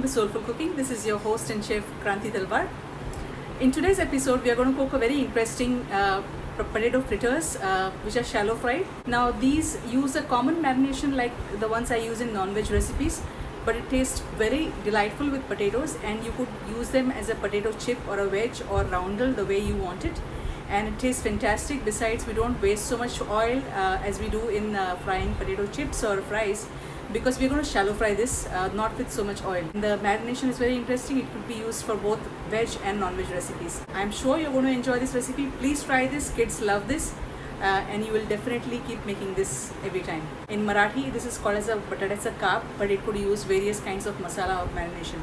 to Soulful Cooking. This is your host and chef Kranti Talwar. In today's episode, we are going to cook a very interesting potato fritters which are shallow fried. Now these use a common marination like the ones I use in non-veg recipes, but it tastes very delightful with potatoes, and you could use them as a potato chip or a wedge or roundel the way you want it, and it tastes fantastic. Besides, we don't waste so much oil as we do in frying potato chips or fries, because we're going to shallow fry this, not with so much oil. The marination is very interesting. It could be used for both veg and non-veg recipes. I'm sure you're going to enjoy this recipe. Please try this. Kids love this, and you will definitely keep making this every time. In Marathi, this is called as a batatacha kaap, but it could use various kinds of masala or marination.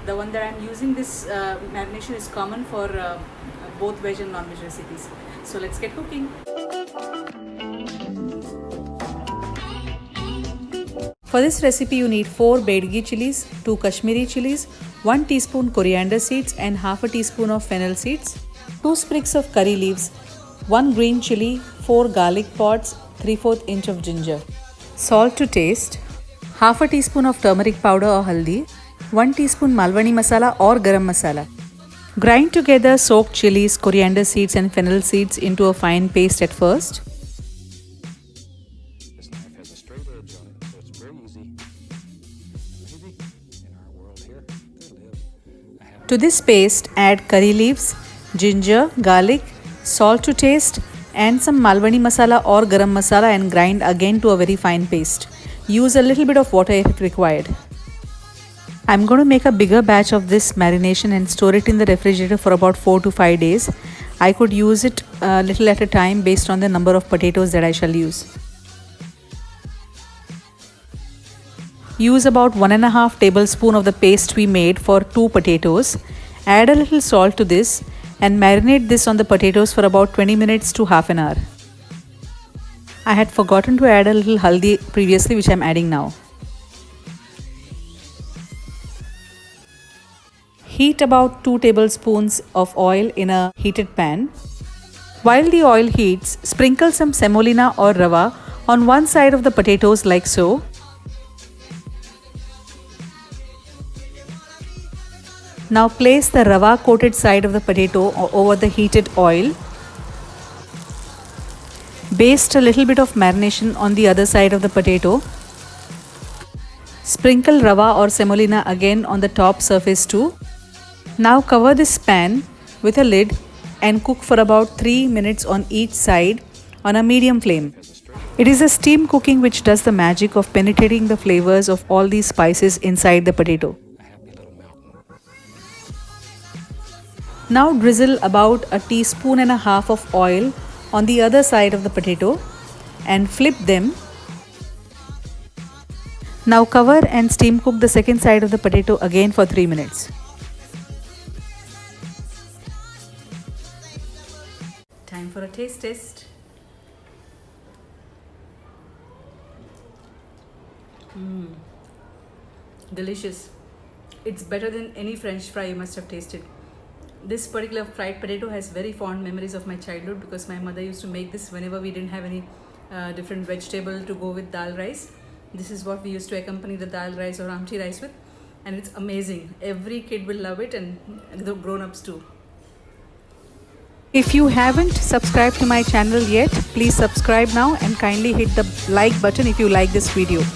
The one that I'm using, this marination is common for both veg and non-veg recipes. So let's get cooking. For this recipe, you need 4 Baidgi chilies, 2 Kashmiri chilies, 1 teaspoon coriander seeds and half a teaspoon of fennel seeds, 2 sprigs of curry leaves, 1 green chili, 4 garlic pods, 3/4 inch of ginger. Salt to taste, half a teaspoon of turmeric powder or haldi, 1 teaspoon Malwani masala or garam masala. Grind together soaked chilies, coriander seeds and fennel seeds into a fine paste at first. To this paste, add curry leaves, ginger, garlic, salt to taste and some Malwani masala or garam masala, and grind again to a very fine paste. Use a little bit of water if required. I'm going to make a bigger batch of this marination and store it in the refrigerator for about 4 to 5 days. I could use it a little at a time based on the number of potatoes that I shall use. Use about 1.5 tablespoons of the paste we made for 2 potatoes. Add a little salt to this and marinate this on the potatoes for about 20 minutes to half an hour. I had forgotten to add a little haldi previously, which I am adding now. Heat about 2 tablespoons of oil in a heated pan. While the oil heats, sprinkle some semolina or rava on one side of the potatoes like so. Now place the rava coated side of the potato over the heated oil. Baste a little bit of marination on the other side of the potato. Sprinkle rava or semolina again on the top surface too. Now cover this pan with a lid and cook for about 3 minutes on each side on a medium flame. It is a steam cooking which does the magic of penetrating the flavors of all these spices inside the potato. Now drizzle about 1.5 teaspoons of oil on the other side of the potato and flip them. Now cover and steam cook the second side of the potato again for 3 minutes. Time for a taste test. Delicious. It's better than any French fry you must have tasted. This particular fried potato has very fond memories of my childhood, because my mother used to make this whenever we didn't have any different vegetable to go with dal rice. This is what we used to accompany the dal rice or amti rice with, and it's amazing. Every kid will love it, and the grown-ups too. If you haven't subscribed to my channel yet, please subscribe now and kindly hit the like button if you like this video.